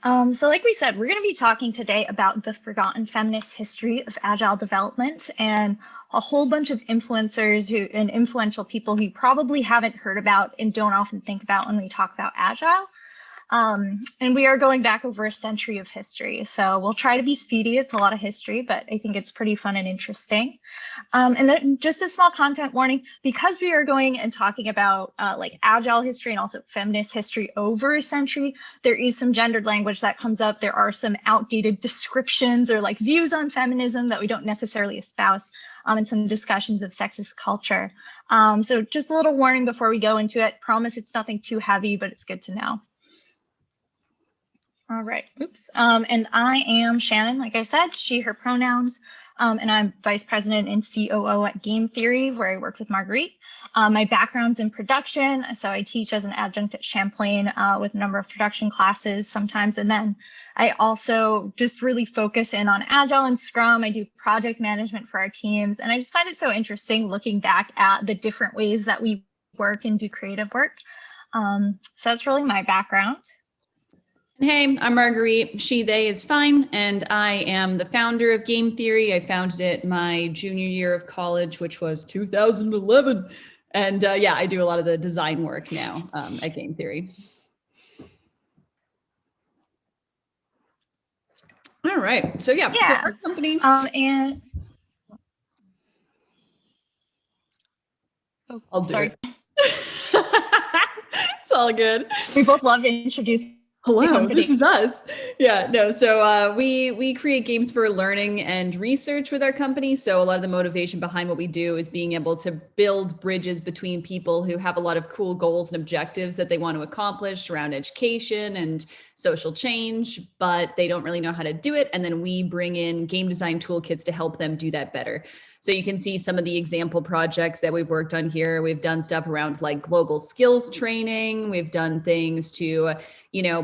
So like we said, we're going to be talking today about the forgotten feminist history of agile development and a whole bunch of influencers and influential people who you probably haven't heard about and don't often think about when we talk about agile. And we are going back over a century of history. So we'll try to be speedy. It's a lot of history, but I think it's pretty fun and interesting. And then just a small content warning, because we are going and talking about like agile history and also feminist history over a century, there is some gendered language that comes up. There are some outdated descriptions or like views on feminism that we don't necessarily espouse. And some discussions of sexist culture. So just a little warning before we go into it. Promise it's nothing too heavy, but it's good to know. All right, oops. And I am Shannon, like I said, she, her pronouns, and I'm vice president and COO at Game Theory, where I work with Marguerite. My background's in production, so I teach as an adjunct at Champlain with a number of production classes sometimes, and then I also just really focus in on Agile and Scrum. I do project management for our teams, and I just find it so interesting looking back at the different ways that we work and do creative work. So that's really my background. Hey, I'm Marguerite. She, they is fine. And I am the founder of Game Theory. I founded it my junior year of college, which was 2011. And yeah, I do a lot of the design work now at Game Theory. All right. So yeah. So our company. And oh, I'll do sorry. it. It's all good. We both love to introduce. Hello, this is us. Yeah, no, so we create games for learning and research with our company. So a lot of the motivation behind what we do is being able to build bridges between people who have a lot of cool goals and objectives that they want to accomplish around education and social change, but they don't really know how to do it. And then we bring in game design toolkits to help them do that better. So you can see some of the example projects that we've worked on here. We've done stuff around like global skills training. We've done things to,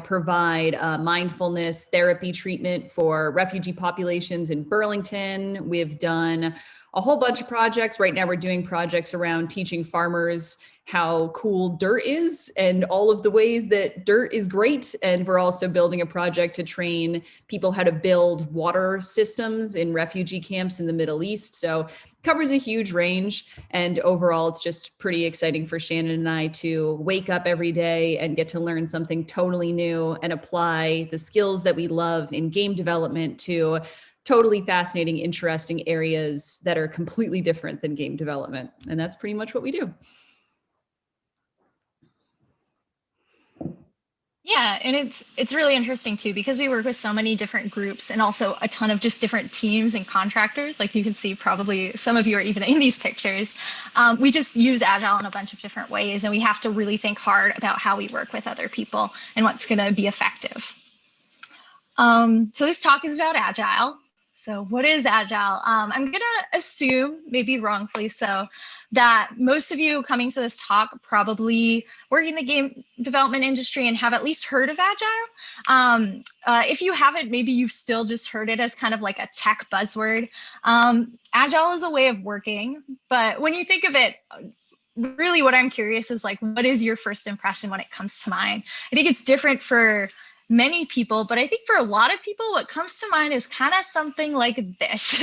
provide mindfulness therapy treatment for refugee populations in Burlington. We've done a whole bunch of projects. Right now we're doing projects around teaching farmers how cool dirt is and all of the ways that dirt is great. And we're also building a project to train people how to build water systems in refugee camps in the Middle East. So it covers a huge range. And overall, it's just pretty exciting for Shannon and I to wake up every day and get to learn something totally new and apply the skills that we love in game development to totally fascinating, interesting areas that are completely different than game development. And that's pretty much what we do. Yeah, and it's really interesting too, because we work with so many different groups and also a ton of just different teams and contractors. Like you can see, probably some of you are even in these pictures. We just use Agile in a bunch of different ways, and we have to really think hard about how we work with other people and what's going to be effective. So this talk is about Agile. So what is Agile? I'm going to assume, maybe wrongfully so, that most of you coming to this talk probably work in the game development industry and have at least heard of Agile. If you haven't, maybe you've still just heard it as kind of like a tech buzzword. Agile is a way of working, but when you think of it, really what I'm curious is like, what is your first impression when it comes to mind? I think it's different for many people, but I think for a lot of people, what comes to mind is kind of something like this.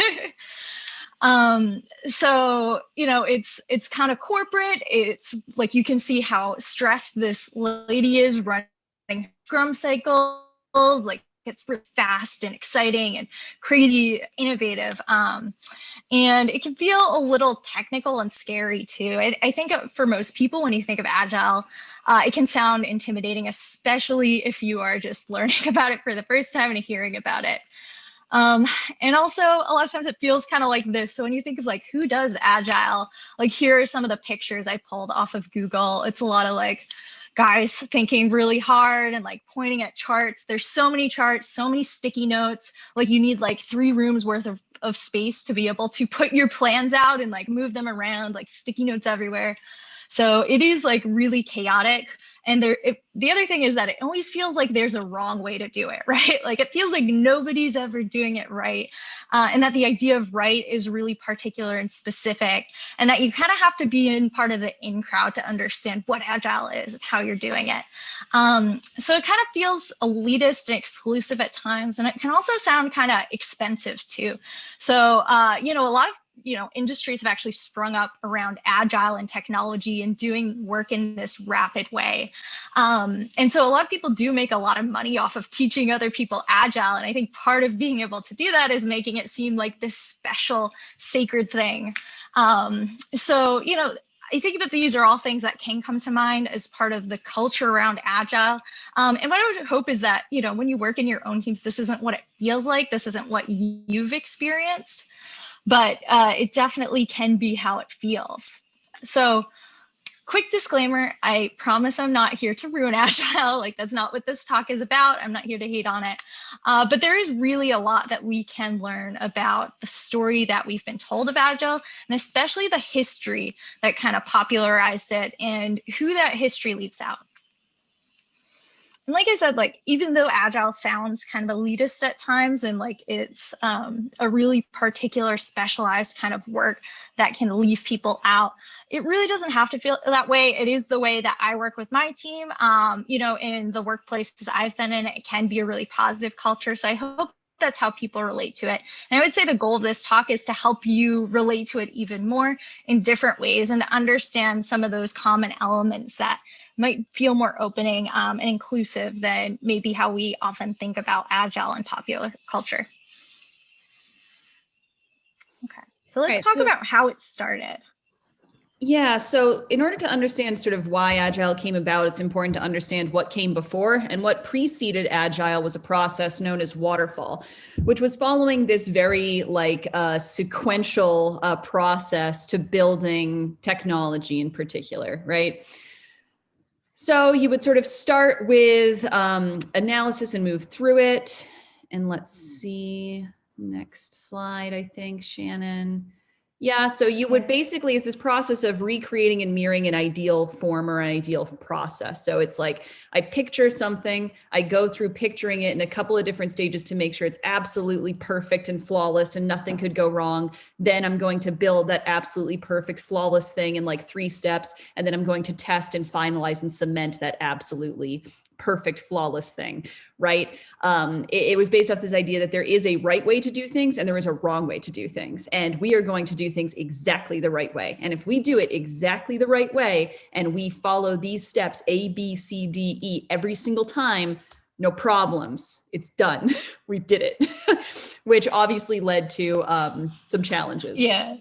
So, it's kind of corporate. It's like, you can see how stressed this lady is running Scrum cycles. Like, it's really fast and exciting and crazy innovative. And it can feel a little technical and scary too. I think for most people, when you think of Agile, it can sound intimidating, especially if you are just learning about it for the first time and hearing about it. And also a lot of times it feels kind of like this. So when you think of like, who does Agile, like here are some of the pictures I pulled off of Google. It's a lot of like guys thinking really hard and like pointing at charts. There's so many charts, so many sticky notes. Like you need like 3 rooms worth of space to be able to put your plans out and like move them around, like sticky notes everywhere. So it is like really chaotic. And the other thing is that it always feels like there's a wrong way to do it, right? Like it feels like nobody's ever doing it right. And that the idea of right is really particular and specific, and that you kind of have to be in part of the in crowd to understand what agile is and how you're doing it. So it kind of feels elitist and exclusive at times, and it can also sound kind of expensive too. So, a lot of industries have actually sprung up around agile and technology and doing work in this rapid way. And so a lot of people do make a lot of money off of teaching other people agile. And I think part of being able to do that is making it seem like this special, sacred thing. I think that these are all things that can come to mind as part of the culture around agile. And what I would hope is that, when you work in your own teams, this isn't what it feels like. This isn't what you've experienced, but it definitely can be how it feels. So quick disclaimer, I promise I'm not here to ruin Agile. Like, that's not what this talk is about. I'm not here to hate on it. But there is really a lot that we can learn about the story that we've been told of Agile, and especially the history that kind of popularized it and who that history leaves out. And like I said, like, even though Agile sounds kind of elitist at times, and like it's a really particular specialized kind of work that can leave people out, it really doesn't have to feel that way. It is the way that I work with my team. In the workplaces I've been in, it can be a really positive culture. So I hope that's how people relate to it. And I would say the goal of this talk is to help you relate to it even more in different ways and to understand some of those common elements that might feel more opening and inclusive than maybe how we often think about Agile in popular culture. Okay, so let's talk about how it started. Yeah, so in order to understand sort of why Agile came about, it's important to understand what came before, and what preceded Agile was a process known as waterfall, which was following this very sequential process to building technology in particular, right? So you would sort of start with analysis and move through it. And let's see, next slide, I think, Shannon. Yeah, so you would basically, it's this process of recreating and mirroring an ideal form or an ideal process. So it's like, I picture something, I go through picturing it in a couple of different stages to make sure it's absolutely perfect and flawless and nothing could go wrong. Then I'm going to build that absolutely perfect, flawless thing in like 3 steps. And then I'm going to test and finalize and cement that absolutely perfect, flawless thing, right? It was based off this idea that there is a right way to do things and there is a wrong way to do things. And we are going to do things exactly the right way. And if we do it exactly the right way and we follow these steps, A, B, C, D, E, every single time, no problems, it's done. We did it, which obviously led to some challenges. Yeah.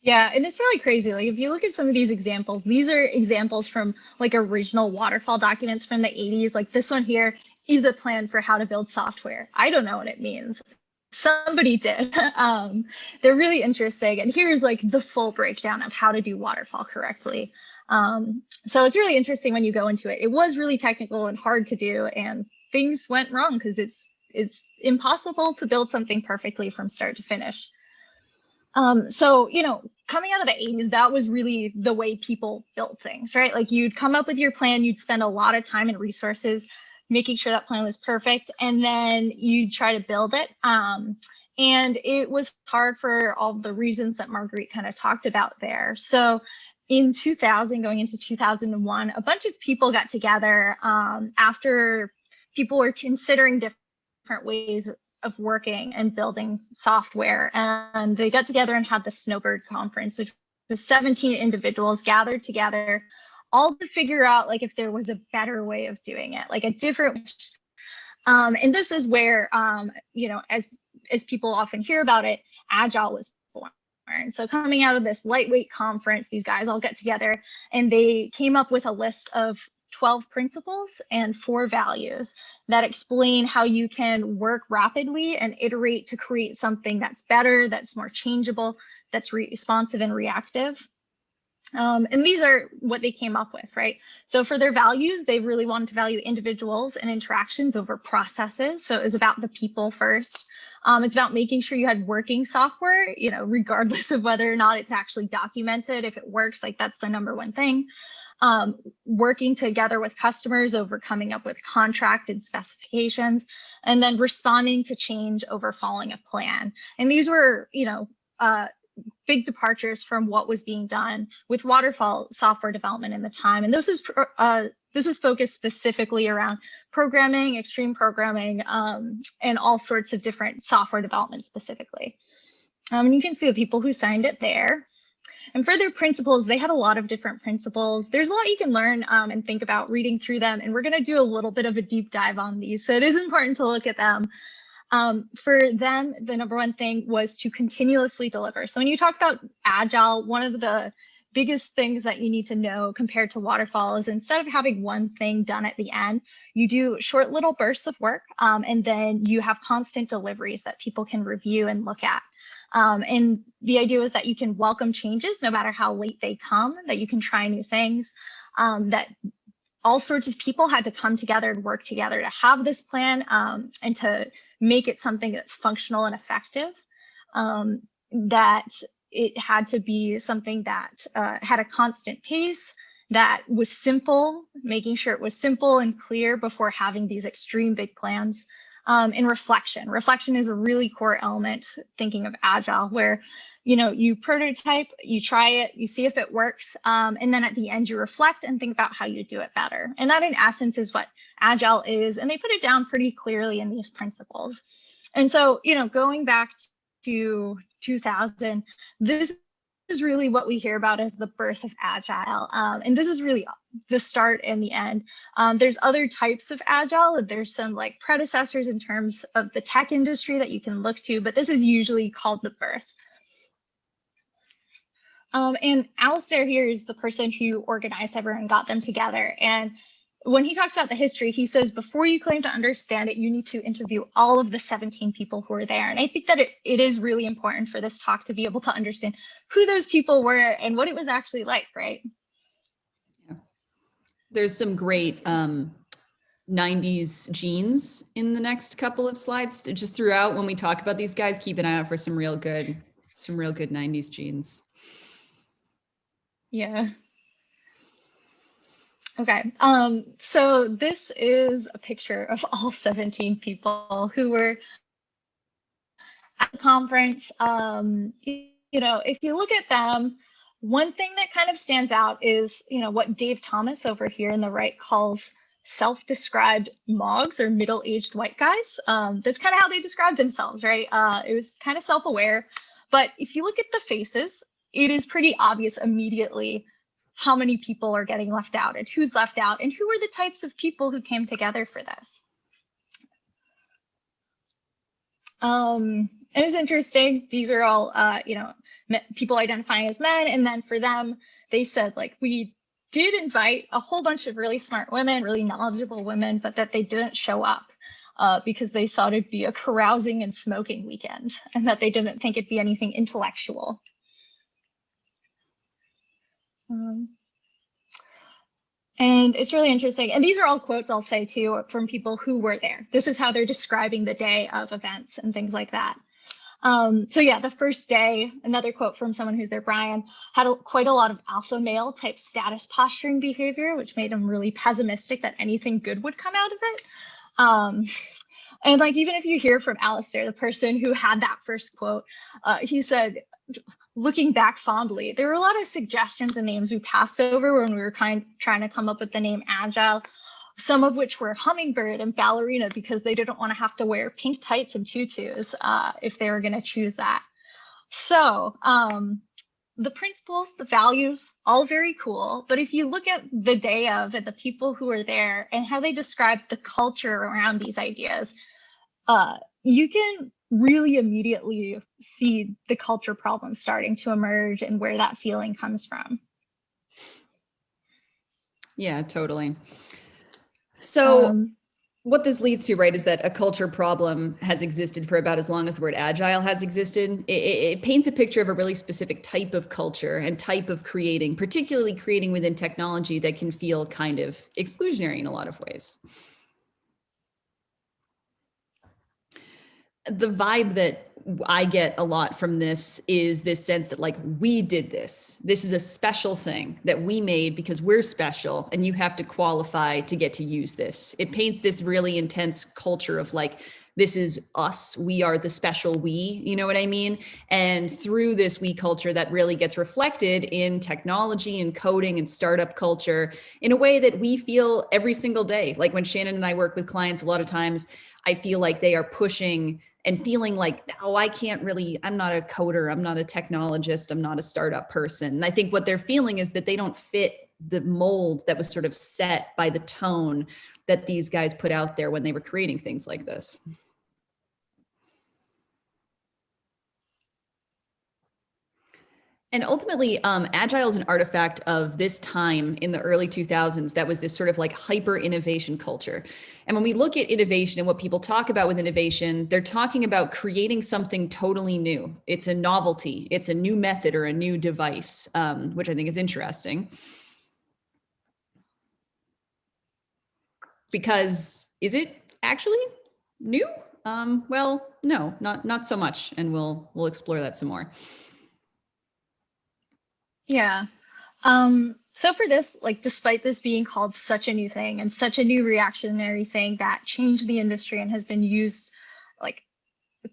Yeah, and it's really crazy. Like, if you look at some of these examples, these are examples from like original waterfall documents from the 80s. Like this one here is a plan for how to build software. I don't know what it means. Somebody did. They're really interesting. And here's like the full breakdown of how to do waterfall correctly. So it's really interesting when you go into it. It was really technical and hard to do, and things went wrong because it's impossible to build something perfectly from start to finish. Coming out of the 80s, that was really the way people built things, right? Like, you'd come up with your plan, you'd spend a lot of time and resources making sure that plan was perfect, and then you'd try to build it. And it was hard for all the reasons that Marguerite kind of talked about there. So in 2000, going into 2001, a bunch of people got together after people were considering different ways of working and building software. And they got together and had the Snowbird Conference, which was 17 individuals gathered together, all to figure out like if there was a better way of doing it, like a different. And this is where, as people often hear about it, Agile was born. So coming out of this lightweight conference, these guys all get together and they came up with a list of 12 principles and 4 values that explain how you can work rapidly and iterate to create something that's better, that's more changeable, that's responsive and reactive. And these are what they came up with, right? So for their values, they really wanted to value individuals and interactions over processes. So it was about the people first. It's about making sure you had working software, regardless of whether or not it's actually documented. If it works, like that's the number one thing. Working together with customers over coming up with contract and specifications, and then responding to change over following a plan. And these were, big departures from what was being done with waterfall software development in the time. And this was focused specifically around programming, extreme programming, and all sorts of different software development specifically. And you can see the people who signed it there. And for their principles, they had a lot of different principles. There's a lot you can learn and think about reading through them. And we're going to do a little bit of a deep dive on these. So it is important to look at them. For them, the number one thing was to continuously deliver. So when you talk about Agile, one of the biggest things that you need to know compared to waterfall is instead of having one thing done at the end, you do short little bursts of work, and then you have constant deliveries that people can review and look at. And the idea is that you can welcome changes no matter how late they come, that you can try new things, that all sorts of people had to come together and work together to have this plan, and to make it something that's functional and effective, that it had to be something that had a constant pace, that was simple, making sure it was simple and clear before having these extreme big plans. And reflection. Reflection is a really core element thinking of Agile, where you prototype, you try it, you see if it works, and then at the end you reflect and think about how you do it better. And that in essence is what Agile is, and they put it down pretty clearly in these principles. And so, going back to 2000, this is really what we hear about as the birth of Agile. And this is really the start and the end. There's other types of Agile. There's some like predecessors in terms of the tech industry that you can look to, but this is usually called the birth. And Alistair here is the person who organized everyone, got them together. And when he talks about the history, he says, before you claim to understand it, you need to interview all of the 17 people who were there. And I think that it is really important for this talk to be able to understand who those people were and what it was actually like, right? Yeah. There's some great 90s genes in the next couple of slides. Just throughout when we talk about these guys, keep an eye out for some real good 90s genes. Yeah. Okay, so this is a picture of all 17 people who were at the conference. If you look at them, one thing that kind of stands out is, what Dave Thomas over here in the right calls self-described mogs, or middle-aged white guys. That's kind of how they describe themselves, right? It was kind of self-aware, but if you look at the faces, it is pretty obvious immediately how many people are getting left out and who's left out and who are the types of people who came together for this. And it's interesting. These are all, people identifying as men. And then for them, they said, like, we did invite a whole bunch of really smart women, really knowledgeable women, but that they didn't show up because they thought it'd be a carousing and smoking weekend, and that they didn't think it'd be anything intellectual. And it's really interesting. And these are all quotes I'll say too from people who were there. This is how they're describing the day of events and things like that. So yeah, the first day, another quote from someone who's there, Brian, had quite a lot of alpha male type status posturing behavior, which made him really pessimistic that anything good would come out of it. And like, even if you hear from Alistair, the person who had that first quote, he said, looking back fondly, there were a lot of suggestions and names we passed over when we were trying to come up with the name Agile, some of which were hummingbird and ballerina because they didn't want to have to wear pink tights and tutus if they were going to choose that. So the principles, the values, all very cool. But if you look at the day of and the people who were there and how they described the culture around these ideas, you can really immediately see the culture problems starting to emerge and where that feeling comes from. Yeah, totally. So what this leads to, right, is that a culture problem has existed for about as long as the word agile has existed. It paints a picture of a really specific type of culture and type of creating, particularly creating within technology, that can feel kind of exclusionary in a lot of ways. The vibe that I get a lot from this is this sense that, like, we did this. This is a special thing that we made because we're special, and you have to qualify to get to use this. It paints this really intense culture of like, this is us. We are the special we, you know what I mean? And through this we culture, that really gets reflected in technology and coding and startup culture in a way that we feel every single day. Like when Shannon and I work with clients, a lot of times I feel like they are pushing and feeling like, oh, I can't really, I'm not a coder, I'm not a technologist, I'm not a startup person. And I think what they're feeling is that they don't fit the mold that was sort of set by the tone that these guys put out there when they were creating things like this. And ultimately, Agile is an artifact of this time in the early 2000s that was this sort of like hyper innovation culture. And when we look at innovation and what people talk about with innovation, they're talking about creating something totally new. It's a novelty, it's a new method or a new device, which I think is interesting. Because is it actually new? Well, no, not so much. And we'll explore that some more. Yeah. So for this, like, despite this being called such a new thing and such a new reactionary thing that changed the industry and has been used like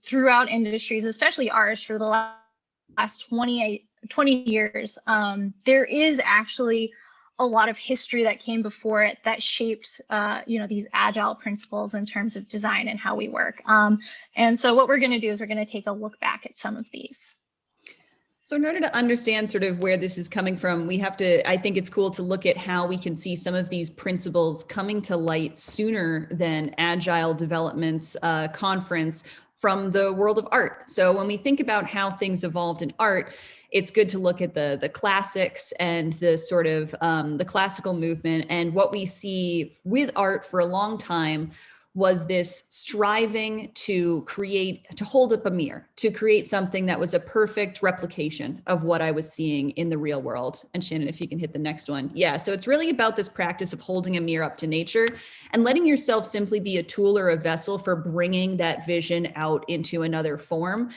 throughout industries, especially ours, for the last 20 years, there is actually a lot of history that came before it that shaped, these agile principles in terms of design and how we work. And so what we're going to do is we're going to take a look back at some of these. So in order to understand sort of where this is coming from, we have to, I think it's cool to look at how we can see some of these principles coming to light sooner than Agile Development's conference from the world of art. So when we think about how things evolved in art, it's good to look at the classics and the sort of the classical movement. And what we see with art for a long time was this striving to hold up a mirror, to create something that was a perfect replication of what I was seeing in the real world. And Shannon, if you can hit the next one. Yeah, so it's really about this practice of holding a mirror up to nature and letting yourself simply be a tool or a vessel for bringing that vision out into another form.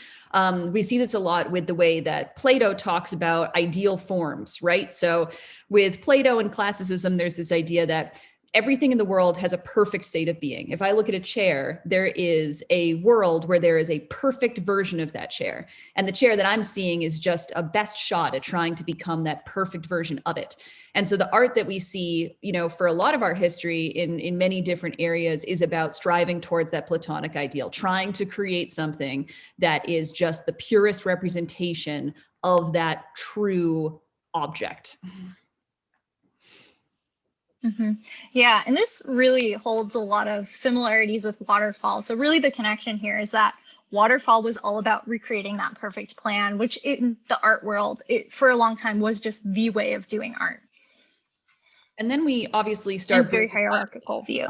We see this a lot with the way that Plato talks about ideal forms, right? So with Plato and classicism, there's this idea that everything in the world has a perfect state of being. If I look at a chair, there is a world where there is a perfect version of that chair. And the chair that I'm seeing is just a best shot at trying to become that perfect version of it. And so the art that we see, for a lot of our history in many different areas is about striving towards that Platonic ideal, trying to create something that is just the purest representation of that true object. Mm-hmm. Yeah, and this really holds a lot of similarities with waterfall. So really the connection here is that waterfall was all about recreating that perfect plan, which in the art world, for a long time was just the way of doing art. And then we obviously start it's very hierarchical view.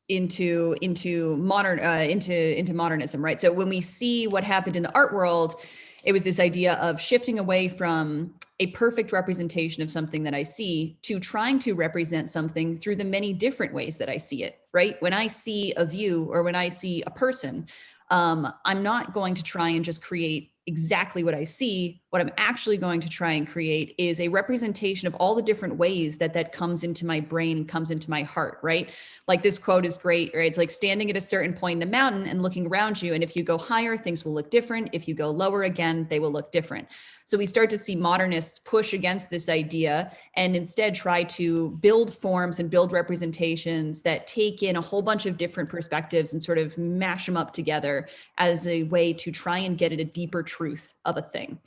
Into modernism, right? So when we see what happened in the art world, it was this idea of shifting away from a perfect representation of something that I see to trying to represent something through the many different ways that I see it, right? When I see a view or when I see a person, I'm not going to try and just create exactly what I see. What I'm actually going to try and create is a representation of all the different ways that comes into my brain, comes into my heart, right? Like this quote is great, right? It's like standing at a certain point in the mountain and looking around you. And if you go higher, things will look different. If you go lower again, they will look different. So we start to see modernists push against this idea and instead try to build forms and build representations that take in a whole bunch of different perspectives and sort of mash them up together as a way to try and get at a deeper truth of a thing.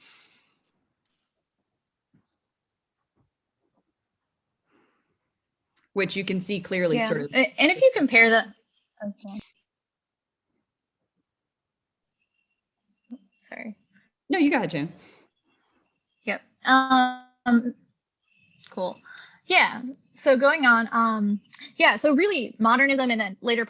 Which you can see clearly sort of. And if you compare that, okay. Sorry. No, you go ahead, Jen. Yep. Cool. Yeah. So going on, so really modernism and then later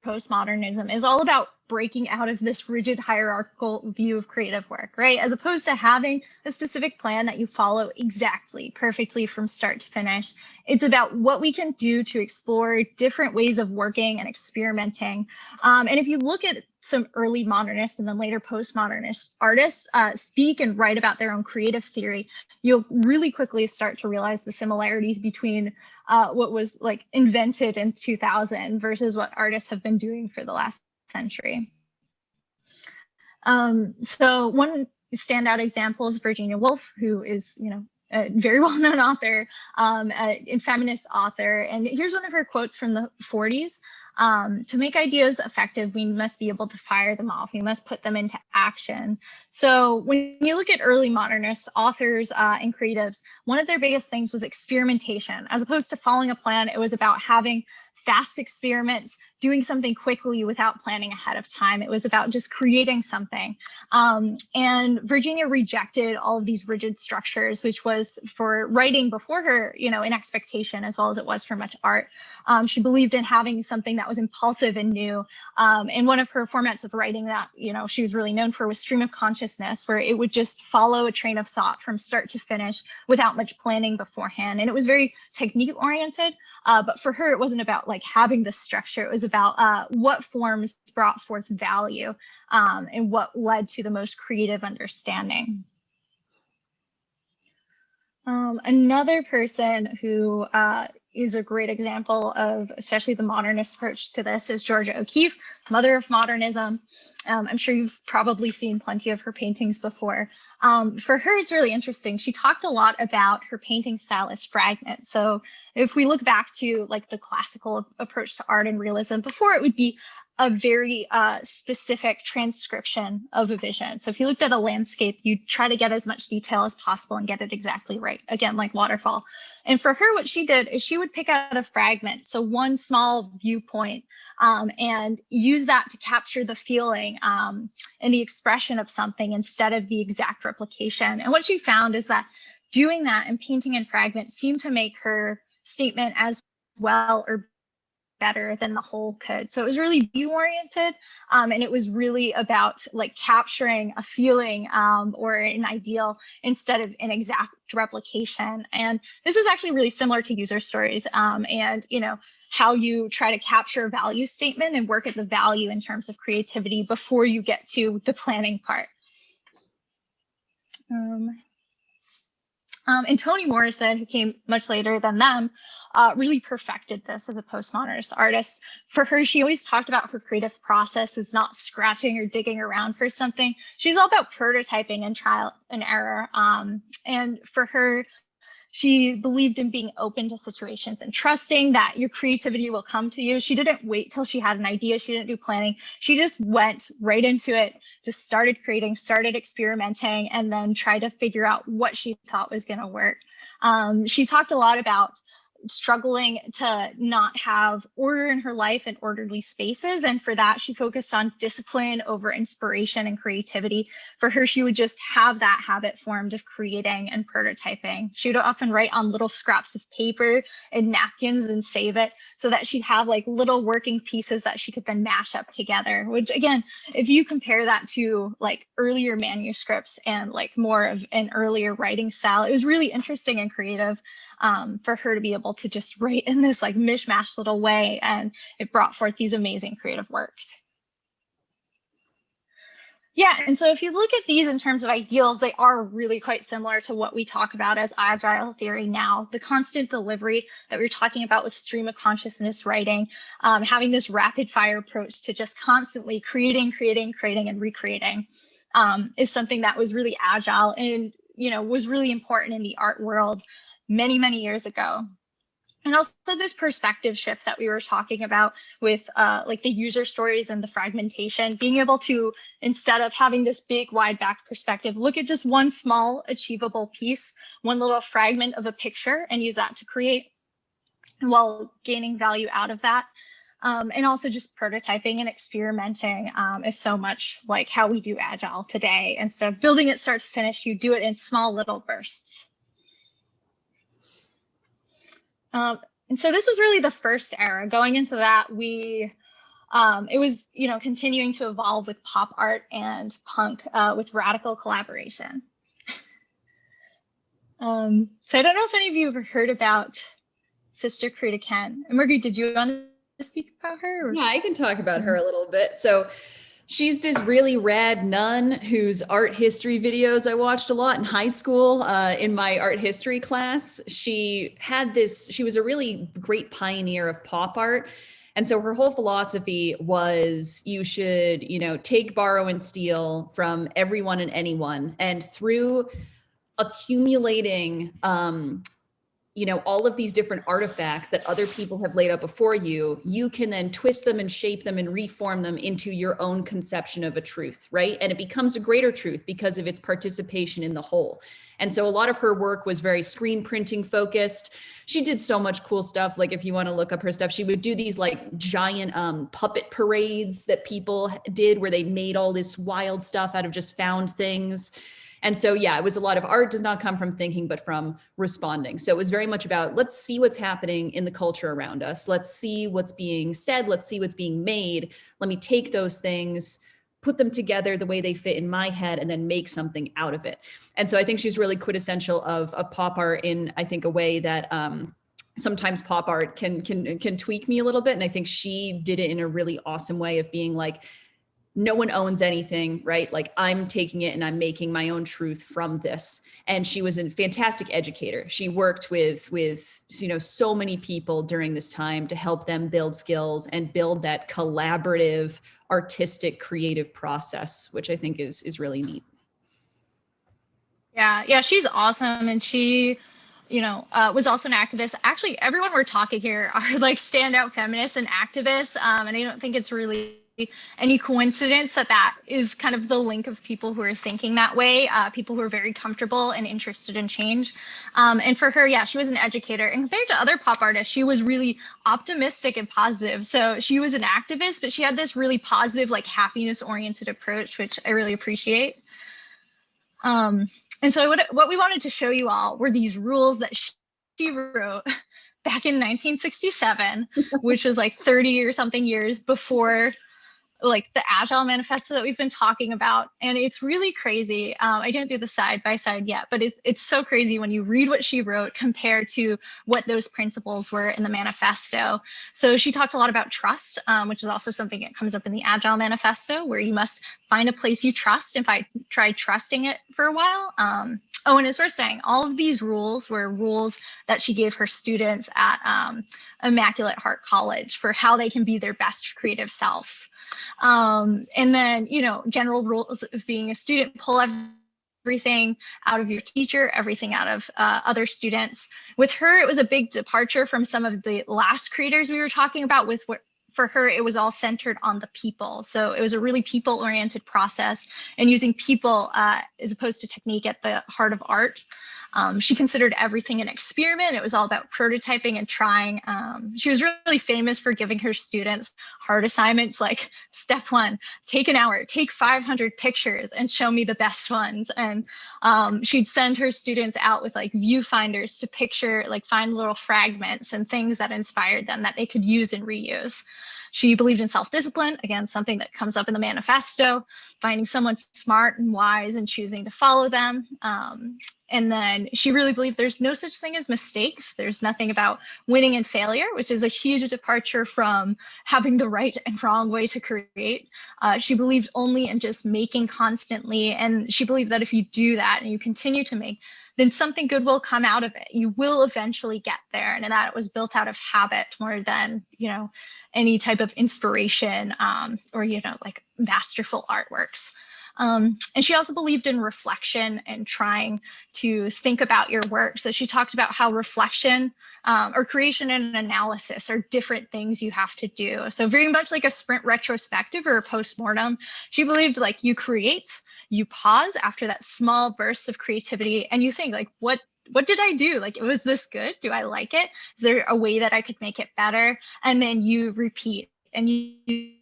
postmodernism is all about breaking out of this rigid hierarchical view of creative work, right? As opposed to having a specific plan that you follow exactly, perfectly from start to finish. It's about what we can do to explore different ways of working and experimenting. And if you look at some early modernist and then later postmodernist artists speak and write about their own creative theory, you'll really quickly start to realize the similarities between what was like invented in 2000 versus what artists have been doing for the last century. So one standout example is Virginia Woolf, who is, a very well-known author, a feminist author. And here's one of her quotes from the 40s. To make ideas effective, we must be able to fire them off. We must put them into action. So when you look at early modernist authors and creatives, one of their biggest things was experimentation. As opposed to following a plan, it was about having fast experiments, doing something quickly without planning ahead of time. It was about just creating something. And Virginia rejected all of these rigid structures, which was for writing before her, an expectation as well as it was for much art. She believed in having something that was impulsive and new. And one of her formats of writing that, she was really known for was stream of consciousness, where it would just follow a train of thought from start to finish without much planning beforehand. And it was very technique oriented, but for her, it wasn't about like having the structure. It was about what forms brought forth value and what led to the most creative understanding. Another person who is a great example of especially the modernist approach to this is Georgia O'Keeffe, mother of modernism. I'm sure you've probably seen plenty of her paintings before. For her, it's really interesting. She talked a lot about her painting style as fragment. So if we look back to like the classical approach to art and realism, before it would be a very specific transcription of a vision. So if you looked at a landscape, you'd try to get as much detail as possible and get it exactly right, again, like waterfall. And for her, what she did is she would pick out a fragment, so one small viewpoint, and use that to capture the feeling and the expression of something instead of the exact replication. And what she found is that doing that and painting in fragments seemed to make her statement as well or better than the whole could. So it was really view oriented, and it was really about like capturing a feeling or an ideal instead of an exact replication. And this is actually really similar to user stories and how you try to capture a value statement and work at the value in terms of creativity before you get to the planning part. And Toni Morrison, who came much later than them, really perfected this as a postmodernist artist. For her, she always talked about her creative process as not scratching or digging around for something. She's all about prototyping and trial and error. And for her, she believed in being open to situations and trusting that your creativity will come to you. She didn't wait till she had an idea. She didn't do planning. She just went right into it, just started creating, started experimenting, and then tried to figure out what she thought was going to work. She talked a lot about struggling to not have order in her life and orderly spaces. And for that, she focused on discipline over inspiration and creativity. For her, she would just have that habit formed of creating and prototyping. She would often write on little scraps of paper and napkins and save it so that she'd have like little working pieces that she could then mash up together, which again, if you compare that to like earlier manuscripts and like more of an earlier writing style, it was really interesting and creative for her to be able to just write in this like mishmash little way, and it brought forth these amazing creative works. Yeah, and so if you look at these in terms of ideals, they are really quite similar to what we talk about as agile theory now. The constant delivery that we were talking about with stream of consciousness writing, having this rapid fire approach to just constantly creating, and recreating is something that was really agile and was really important in the art world many years ago. And also this perspective shift that we were talking about with like the user stories and the fragmentation, being able to, instead of having this big wide back perspective, look at just one small achievable piece, one little fragment of a picture, and use that to create while gaining value out of that. And also just prototyping and experimenting is so much like how we do agile today. Instead of building it start to finish, you do it in small little bursts. And so this was really the first era. Going into that, we It was, continuing to evolve with pop art and punk with radical collaboration. So I don't know if any of you have heard about Sister Karita Ken. Margaret, did you want to speak about her? Or? Yeah, I can talk about her a little bit. So she's this really rad nun whose art history videos I watched a lot in high school in my art history class. She was a really great pioneer of pop art. And so her whole philosophy was you should, take, borrow, and steal from everyone and anyone. And through accumulating all of these different artifacts that other people have laid out before you, you can then twist them and shape them and reform them into your own conception of a truth, right? And it becomes a greater truth because of its participation in the whole. And so a lot of her work was very screen printing focused. She did so much cool stuff. Like if you want to look up her stuff, she would do these like giant puppet parades that people did where they made all this wild stuff out of just found things. And so, yeah, it was a lot of art does not come from thinking, but from responding. So it was very much about, let's see what's happening in the culture around us. Let's see what's being said. Let's see what's being made. Let me take those things, put them together the way they fit in my head, and then make something out of it. And so I think she's really quintessential of pop art in, I think, a way that sometimes pop art can tweak me a little bit. And I think she did it in a really awesome way of being like, no one owns anything, right? Like I'm taking it and I'm making my own truth from this. And she was a fantastic educator. She worked with so many people during this time to help them build skills and build that collaborative, artistic, creative process, which I think is really neat. Yeah, she's awesome. And she, was also an activist. Actually, everyone we're talking here are like standout feminists and activists. And I don't think it's really any coincidence that is kind of the link of people who are thinking that way, people who are very comfortable and interested in change. And for her, yeah, she was an educator. And compared to other pop artists, she was really optimistic and positive. So she was an activist, but she had this really positive, like happiness-oriented approach, which I really appreciate. And so what we wanted to show you all were these rules that she wrote back in 1967, which was like 30 or something years before like the Agile manifesto that we've been talking about. And it's really crazy. I didn't do the side by side yet, but it's so crazy when you read what she wrote compared to what those principles were in the manifesto. So she talked a lot about trust, which is also something that comes up in the Agile manifesto, where you must find a place you trust. If I tried trusting it for a while. Oh, and as we're saying, all of these rules were rules that she gave her students at Immaculate Heart College for how they can be their best creative selves. And then, general rules of being a student, pull everything out of your teacher, everything out of other students. With her, it was a big departure from some of the last creators we were talking about with what for her, it was all centered on the people. So it was a really people-oriented process and using people as opposed to technique at the heart of art. She considered everything an experiment. It was all about prototyping and trying. She was really famous for giving her students hard assignments like step 1, take an hour, take 500 pictures and show me the best ones. And she'd send her students out with like viewfinders to picture, like find little fragments and things that inspired them that they could use and reuse. She believed in self-discipline, again, something that comes up in the manifesto, finding someone smart and wise and choosing to follow them. And then she really believed there's no such thing as mistakes. There's nothing about winning and failure, which is a huge departure from having the right and wrong way to create. She believed only in just making constantly. And she believed that if you do that and you continue to make, then something good will come out of it. You will eventually get there. And that it was built out of habit more than, any type of inspiration or, like masterful artworks. And she also believed in reflection and trying to think about your work. So she talked about how reflection or creation and analysis are different things you have to do. So very much like a sprint retrospective or a postmortem. She believed like you create, you pause after that small burst of creativity and you think like, what did I do? Like, was this good? Do I like it? Is there a way that I could make it better? And then you repeat and you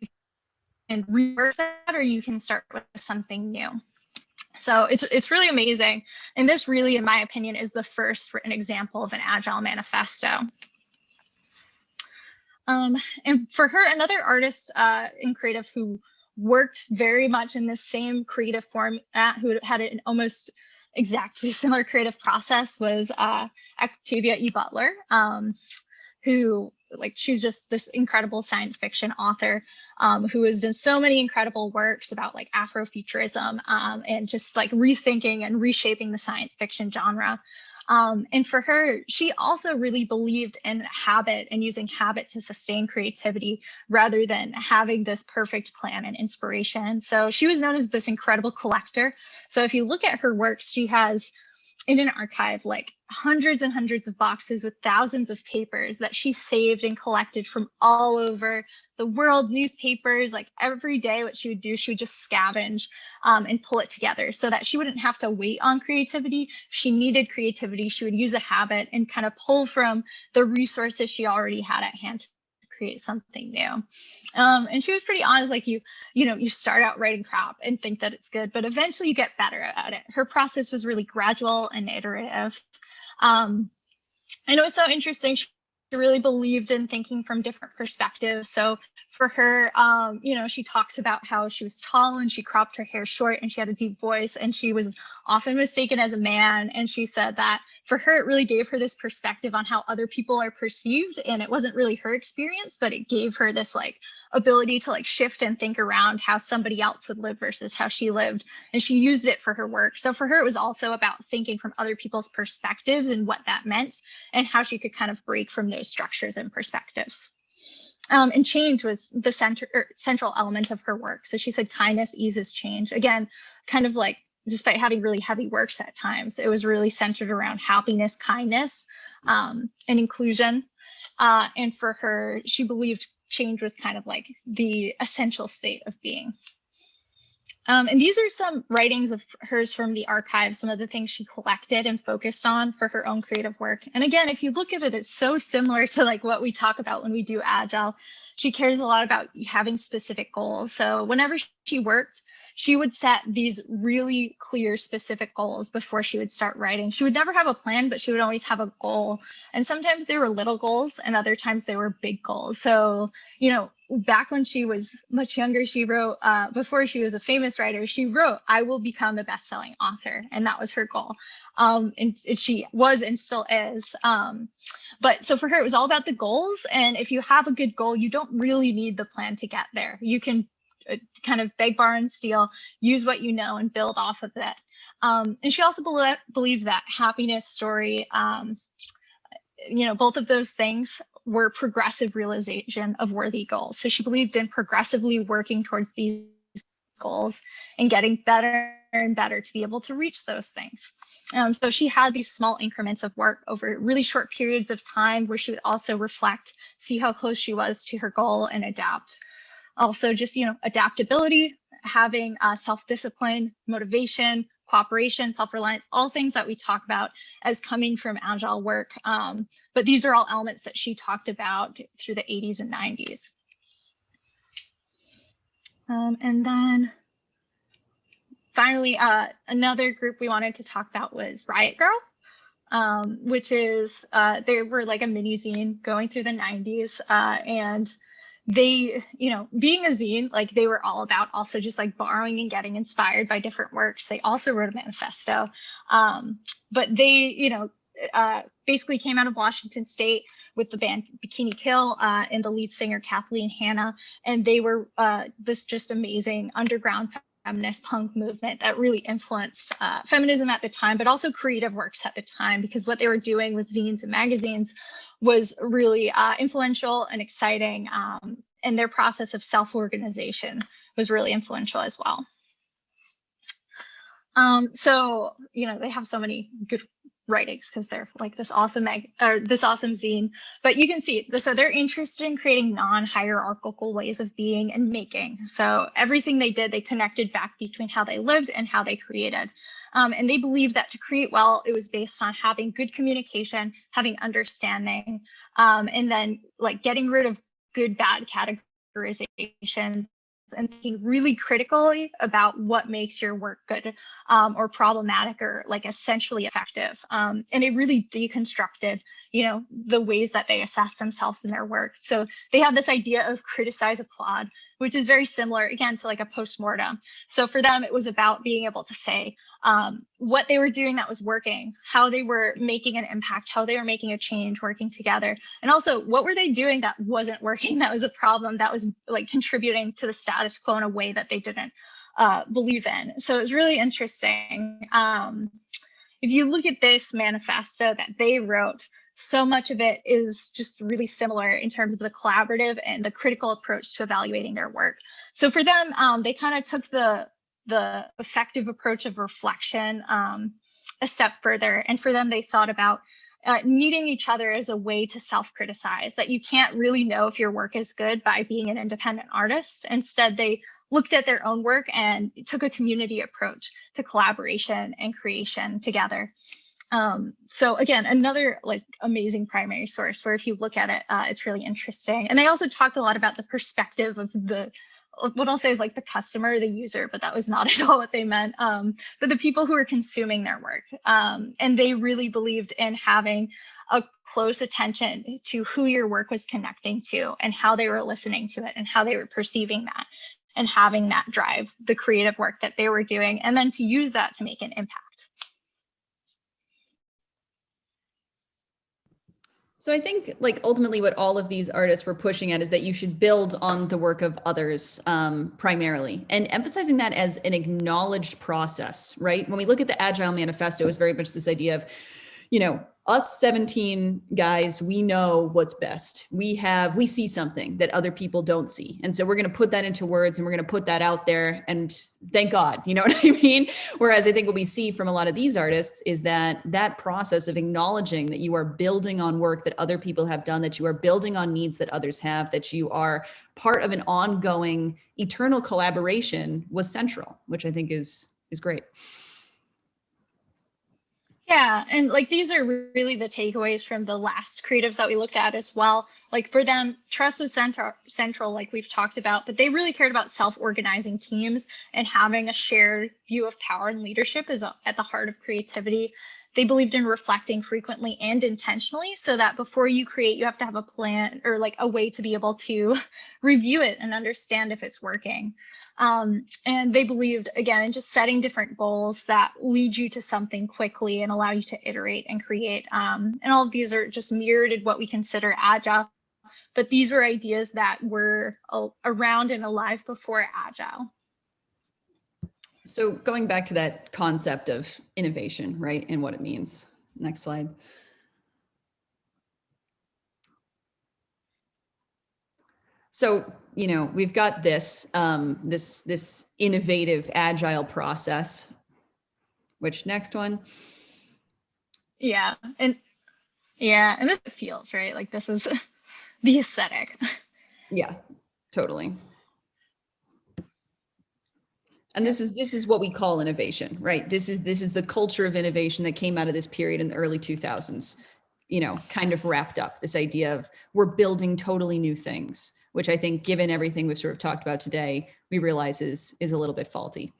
and rework that, or you can start with something new. So it's really amazing. And this really, in my opinion, is the first written example of an Agile manifesto. And for her, another artist and creative who worked very much in the same creative format, who had an almost exactly similar creative process, was Octavia E. Butler, who, like, she's just this incredible science fiction author who has done so many incredible works about like Afrofuturism and just like rethinking and reshaping the science fiction genre. And for her, she also really believed in habit and using habit to sustain creativity rather than having this perfect plan and inspiration. So she was known as this incredible collector. So if you look at her works, she has in an archive like hundreds and hundreds of boxes with thousands of papers that she saved and collected from all over the world, newspapers. Like every day what she would do, she would just scavenge and pull it together so that she wouldn't have to wait on creativity. She needed creativity. She would use a habit and kind of pull from the resources she already had at hand to create something new. And she was pretty honest, like you start out writing crap and think that it's good, but eventually you get better at it. Her process was really gradual and iterative. And it was so interesting. She really believed in thinking from different perspectives. So for her, she talks about how she was tall and she cropped her hair short and she had a deep voice and she was often mistaken as a man. And she said that for her, it really gave her this perspective on how other people are perceived. And it wasn't really her experience, but it gave her this like ability to like shift and think around how somebody else would live versus how she lived. And she used it for her work. So for her, it was also about thinking from other people's perspectives and what that meant and how she could kind of break from those structures and perspectives. And change was the central element of her work. So she said kindness eases change. Again, kind of like despite having really heavy works at times, it was really centered around happiness, kindness, and inclusion. And for her, she believed change was kind of like the essential state of being. And these are some writings of hers from the archive, some of the things she collected and focused on for her own creative work. And again, if you look at it, it's so similar to like what we talk about when we do Agile. She cares a lot about having specific goals. So whenever she worked, she would set these really clear, specific goals before she would start writing. She would never have a plan, but she would always have a goal. And sometimes they were little goals and other times they were big goals. So, back when she was much younger, she wrote, before she was a famous writer, she wrote, "I will become a best-selling author." And that was her goal. And she was and still is. But so for her, it was all about the goals. And if you have a good goal, you don't really need the plan to get there. You can kind of beg, borrow, and steal, use what you know and build off of it. And she also believed that happiness, story, both of those things were progressive realization of worthy goals. So she believed in progressively working towards these goals and getting better and better to be able to reach those things. So she had these small increments of work over really short periods of time where she would also reflect, see how close she was to her goal and adapt. Also just, adaptability, having self-discipline, motivation, cooperation, self-reliance, all things that we talk about as coming from Agile work. But these are all elements that she talked about through the 80s and 90s. And then finally, another group we wanted to talk about was Riot Grrrl, which is, they were like a mini zine going through the 90s. And they, being a zine, like they were all about also just like borrowing and getting inspired by different works. They also wrote a manifesto. But they, basically came out of Washington State with the band Bikini Kill and the lead singer Kathleen Hanna. And they were this just amazing underground feminist punk movement that really influenced feminism at the time, but also creative works at the time, because what they were doing with zines and magazines was really influential and exciting. And their process of self-organization was really influential as well. So, they have so many good writings because they're like this awesome zine. But you can see, so they're interested in creating non-hierarchical ways of being and making. So everything they did, they connected back between how they lived and how they created. And they believed that to create well, it was based on having good communication, having understanding, and then like getting rid of good, bad categorizations and thinking really critically about what makes your work good or problematic or like essentially effective. And it really deconstructed, the ways that they assess themselves in their work. So they have this idea of criticize, applaud, which is very similar again to like a postmortem. So for them, it was about being able to say what they were doing that was working, how they were making an impact, how they were making a change, working together, and also what were they doing that wasn't working, that was a problem, that was like contributing to the status quo in a way that they didn't believe in. So it was really interesting. If you look at this manifesto that they wrote, so much of it is just really similar in terms of the collaborative and the critical approach to evaluating their work. So for them, they kind of took the effective approach of reflection a step further. And for them, they thought about needing each other as a way to self-criticize, that you can't really know if your work is good by being an independent artist. Instead, they looked at their own work and took a community approach to collaboration and creation together. So again, another like amazing primary source where if you look at it, it's really interesting. And they also talked a lot about the perspective of what I'll say is like the customer, the user, but that was not at all what they meant. But the people who are consuming their work. And they really believed in having a close attention to who your work was connecting to and how they were listening to it and how they were perceiving that and having that drive the creative work that they were doing, and then to use that to make an impact. So I think like ultimately what all of these artists were pushing at is that you should build on the work of others primarily, and emphasizing that as an acknowledged process, right? When we look at the Agile Manifesto, it's very much this idea of, us 17 guys, we know what's best. We see something that other people don't see. And so we're going to put that into words and we're going to put that out there, and thank God, you know what I mean? Whereas I think what we see from a lot of these artists is that process of acknowledging that you are building on work that other people have done, that you are building on needs that others have, that you are part of an ongoing eternal collaboration was central, which I think is great. Yeah, and like these are really the takeaways from the last creatives that we looked at as well. Like for them, trust was central, like we've talked about, but they really cared about self-organizing teams and having a shared view of power and leadership is at the heart of creativity. They believed in reflecting frequently and intentionally, so that before you create, you have to have a plan or like a way to be able to review it and understand if it's working. And they believed, again, in just setting different goals that lead you to something quickly and allow you to iterate and create. And all of these are just mirrored in what we consider agile, but these were ideas that were around and alive before agile. So going back to that concept of innovation, right, and what it means. Next slide. So, we've got this innovative agile process, which next one. Yeah. And this feels right. Like this is the aesthetic. Yeah, totally. And this is what we call innovation, right? This is the culture of innovation that came out of this period in the early 2000s, kind of wrapped up this idea of we're building totally new things, which I think given everything we've sort of talked about today, we realize is a little bit faulty.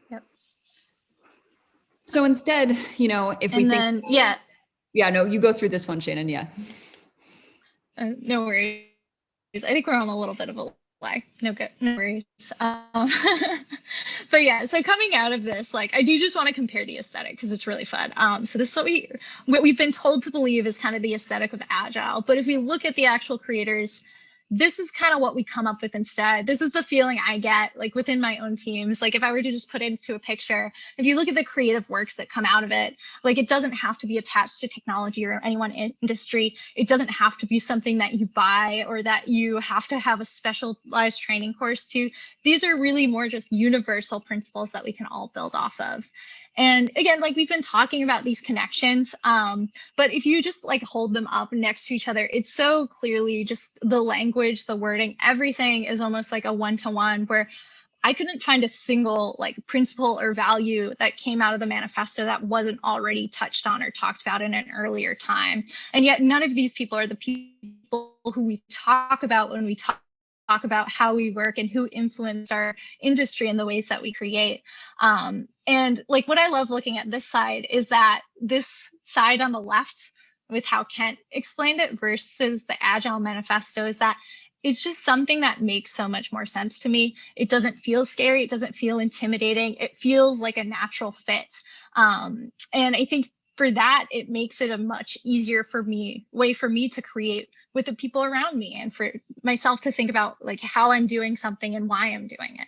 Yep. So instead, if we think, yeah, no, you go through this one, Shannon. Yeah. No worries. I think we're on a little bit of a lag. No worries. But yeah, so coming out of this, like I do just want to compare the aesthetic because it's really fun. So this is what we've been told to believe is kind of the aesthetic of agile. But if we look at the actual creators, this is kind of what we come up with instead. This is the feeling I get like within my own teams. Like if I were to just put it into a picture, if you look at the creative works that come out of it, like it doesn't have to be attached to technology or any one industry. It doesn't have to be something that you buy or that you have to have a specialized training course to. These are really more just universal principles that we can all build off of. And again, like we've been talking about these connections, but if you just like hold them up next to each other, it's so clearly just the language, the wording, everything is almost like a one-to-one where I couldn't find a single like principle or value that came out of the manifesto that wasn't already touched on or talked about in an earlier time. And yet none of these people are the people who we talk about when we talk about how we work and who influenced our industry and the ways that we create. And like what I love looking at this side is that this side on the left with how Kent explained it versus the Agile manifesto is that it's just something that makes so much more sense to me. It doesn't feel scary. It doesn't feel intimidating. It feels like a natural fit. And I think for that, it makes it a much easier way for me to create with the people around me and for myself to think about like how I'm doing something and why I'm doing it.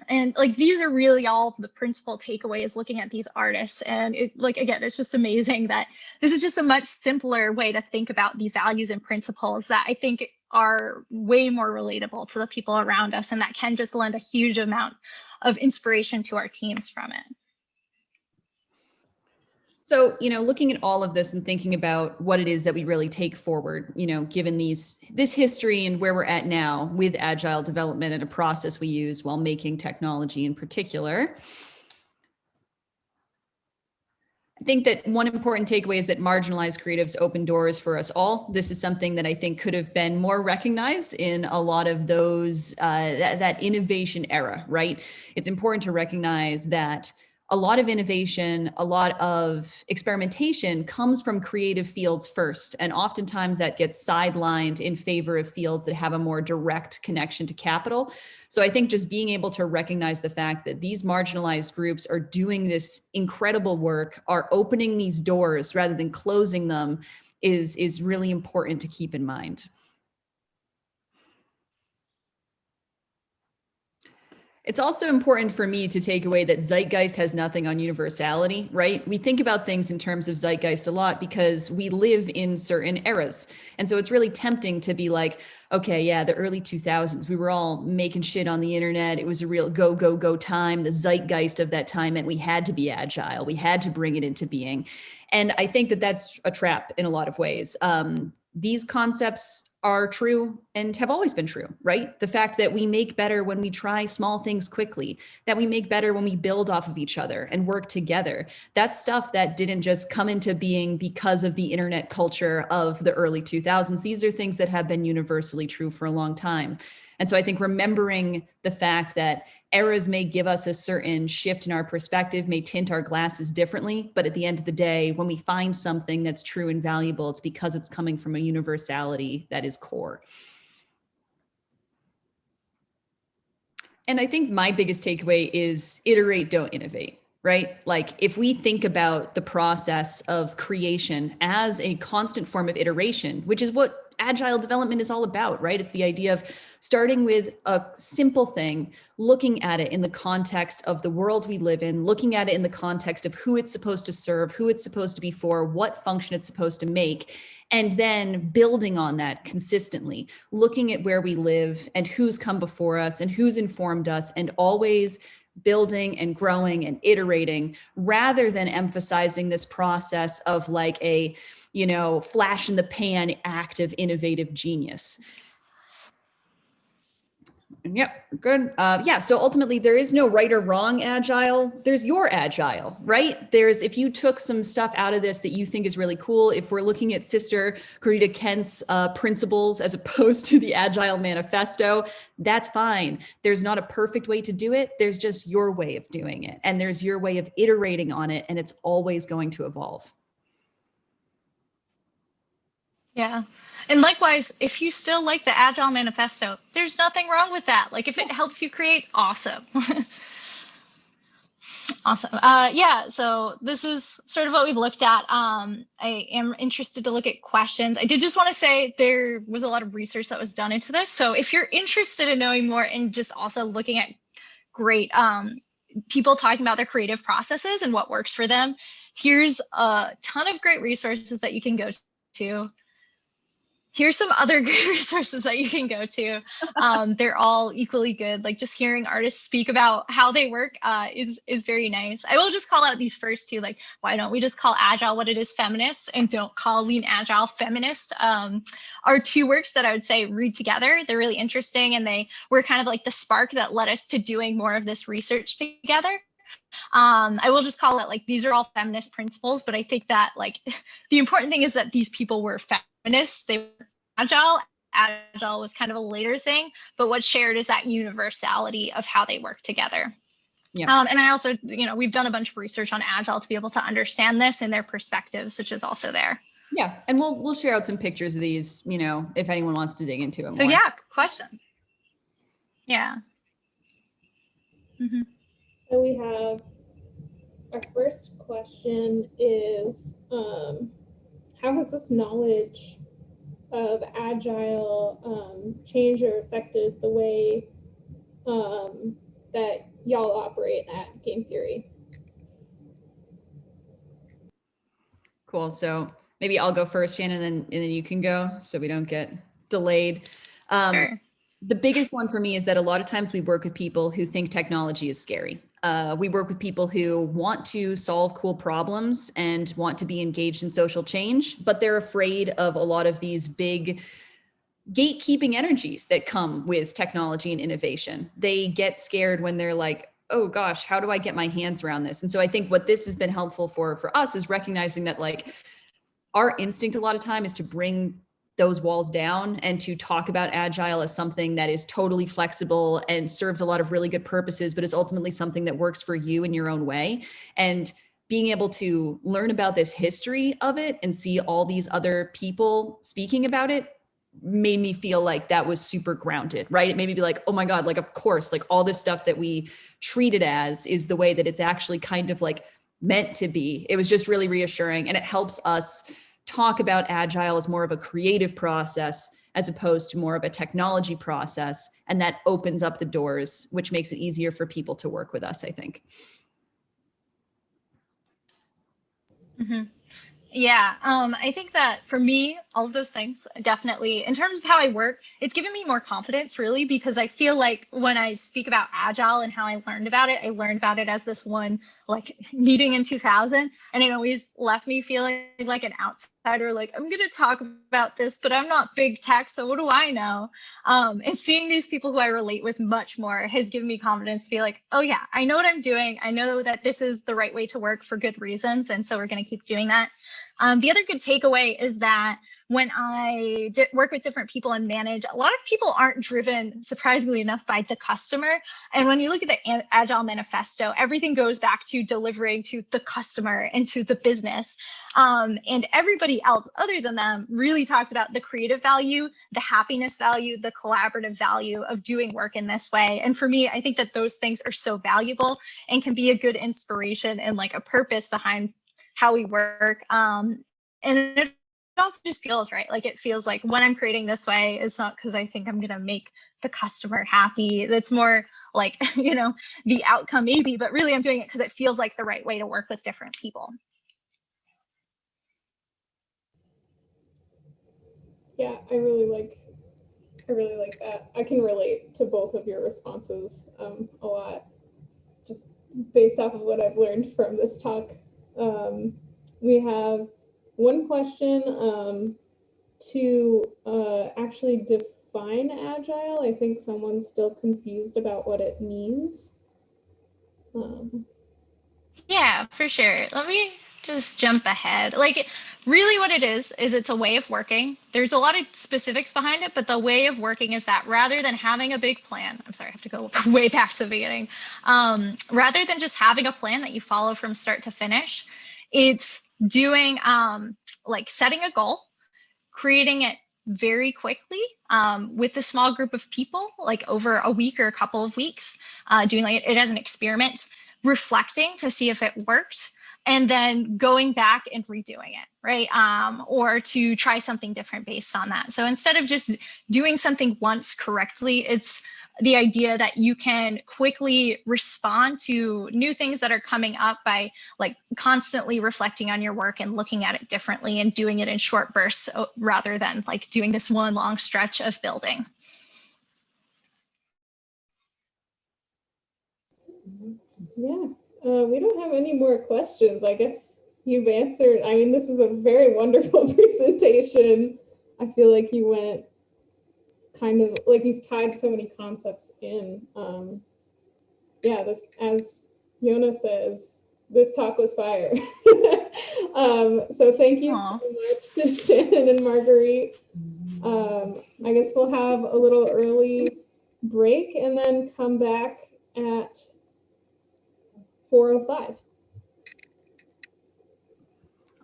And like these are really all the principal takeaways looking at these artists. And it, like again, it's just amazing that this is just a much simpler way to think about these values and principles that I think are way more relatable to the people around us and that can just lend a huge amount of inspiration to our teams from it. So, looking at all of this and thinking about what it is that we really take forward, given this history and where we're at now with agile development and a process we use while making technology in particular, I think that one important takeaway is that marginalized creatives open doors for us all. This is something that I think could have been more recognized in a lot of those, that innovation era, right? It's important to recognize that a lot of innovation, a lot of experimentation comes from creative fields first. And oftentimes that gets sidelined in favor of fields that have a more direct connection to capital. So I think just being able to recognize the fact that these marginalized groups are doing this incredible work, are opening these doors rather than closing them is really important to keep in mind. It's also important for me to take away that zeitgeist has nothing on universality, right? We think about things in terms of zeitgeist a lot because we live in certain eras. And so it's really tempting to be like, okay, yeah, the early 2000s, we were all making shit on the internet. It was a real go, go, go time. The zeitgeist of that time meant we had to be agile. We had to bring it into being. And I think that that's a trap in a lot of ways. These concepts are true and have always been true, right? The fact that we make better when we try small things quickly, that we make better when we build off of each other and work together. That's stuff that didn't just come into being because of the internet culture of the early 2000s. These are things that have been universally true for a long time. And so I think remembering the fact that eras may give us a certain shift in our perspective, may tint our glasses differently, but at the end of the day, when we find something that's true and valuable, it's because it's coming from a universality that is core. And I think my biggest takeaway is iterate, don't innovate, right? Like if we think about the process of creation as a constant form of iteration, which is what agile development is all about, right? It's the idea of starting with a simple thing, looking at it in the context of the world we live in, looking at it in the context of who it's supposed to serve, who it's supposed to be for, what function it's supposed to make, and then building on that consistently, looking at where we live and who's come before us and who's informed us, and always building and growing and iterating rather than emphasizing this process of like a flash in the pan act of innovative genius. Yep, good. Yeah, so ultimately there is no right or wrong agile. There's your agile, right? If you took some stuff out of this that you think is really cool, if we're looking at Sister Corita Kent's principles as opposed to the Agile Manifesto, that's fine. There's not a perfect way to do it. There's just your way of doing it. And there's your way of iterating on it. And it's always going to evolve. Yeah. And likewise, if you still like the Agile Manifesto, there's nothing wrong with that. Like if it helps you create, awesome. Awesome. Yeah, so this is sort of what we've looked at. I am interested to look at questions. I did just want to say there was a lot of research that was done into this. So if you're interested in knowing more and just also looking at great people talking about their creative processes and what works for them, here's a ton of great resources that you can go to. here's some other great resources that you can go to. They're all equally good. Like just hearing artists speak about how they work is very nice. I will just call out these first two. Like, why don't we just call Agile what it is, feminist, and don't call Lean Agile feminist? Are two works that I would say read together. They're really interesting, and they were kind of like the spark that led us to doing more of this research together. I will just call it like these are all feminist principles, but I think that like the important thing is that these people were feminists. They were agile. Agile was kind of a later thing, but what's shared is that universality of how they work together. Yeah. And I also, we've done a bunch of research on Agile to be able to understand this and their perspectives, which is also there. Yeah, and we'll share out some pictures of these, if anyone wants to dig into it more. So yeah, questions. Yeah. Mm-hmm. So we have our first question is, how has this knowledge of Agile changed or affected the way that y'all operate at Game Theory? Cool. So maybe I'll go first, Shannon, and then you can go so we don't get delayed. Sure. The biggest one for me is that a lot of times we work with people who think technology is scary. We work with people who want to solve cool problems and want to be engaged in social change, but they're afraid of a lot of these big gatekeeping energies that come with technology and innovation. They get scared when they're like, oh gosh, how do I get my hands around this? And so I think what this has been helpful for us is recognizing that like our instinct a lot of time is to bring those walls down and to talk about Agile as something that is totally flexible and serves a lot of really good purposes, but is ultimately something that works for you in your own way. And being able to learn about this history of it and see all these other people speaking about it made me feel like that was super grounded, right? It made me be like, oh my God, like, of course, like all this stuff that we treat it as is the way that it's actually kind of like meant to be. It was just really reassuring, and it helps us talk about Agile as more of a creative process as opposed to more of a technology process. And that opens up the doors, which makes it easier for people to work with us, I think. Mm-hmm. Yeah, I think that for me, all of those things definitely, in terms of how I work, it's given me more confidence really, because I feel like when I speak about Agile and how I learned about it, I learned about it as this one like meeting in 2000, and it always left me feeling like an outsider, like I'm going to talk about this, but I'm not big tech, so what do I know? And seeing these people who I relate with much more has given me confidence to be like, oh yeah, I know what I'm doing. I know that this is the right way to work for good reasons, and so we're going to keep doing that. The other good takeaway is that when I work with different people and manage, a lot of people aren't driven, surprisingly enough, by the customer. And when you look at the Agile Manifesto, everything goes back to delivering to the customer and to the business. And everybody else other than them really talked about the creative value, the happiness value, the collaborative value of doing work in this way. And for me, I think that those things are so valuable and can be a good inspiration and like a purpose behind how we work. And it also just feels right. Like it feels like when I'm creating this way, it's not because I think I'm going to make the customer happy. That's more like, the outcome maybe, but really I'm doing it because it feels like the right way to work with different people. Yeah, I really like that. I can relate to both of your responses a lot, just based off of what I've learned from this talk. We have one question to actually define Agile. I think someone's still confused about what it means. Yeah, for sure. Let me just jump ahead. Like really what it is it's a way of working. There's a lot of specifics behind it, but the way of working is that rather than having a big plan, I'm sorry, I have to go way back to the beginning. Rather than just having a plan that you follow from start to finish, it's doing like setting a goal, creating it very quickly with a small group of people, like over a week or a couple of weeks, doing like it as an experiment, reflecting to see if it worked, and then going back and redoing it, right? Or to try something different based on that. So instead of just doing something once correctly, it's the idea that you can quickly respond to new things that are coming up by like constantly reflecting on your work and looking at it differently and doing it in short bursts rather than like doing this one long stretch of building. Yeah, we don't have any more questions. I guess you've answered. I mean, this is a very wonderful presentation. I feel like you went kind of like you've tied so many concepts in. Yeah, this, as Yona says, this talk was fire. So thank you so much, Shannon and Marguerite. I guess we'll have a little early break and then come back at 4:05.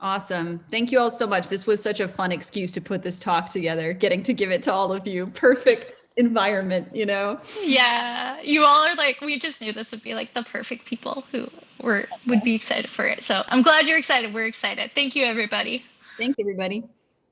Awesome. Thank you all so much. This was such a fun excuse to put this talk together, getting to give it to all of you. Perfect environment, you know? Yeah, you all are like, we just knew this would be like the perfect people who would be excited for it. So I'm glad you're excited. We're excited. Thank you, everybody. Thanks, everybody.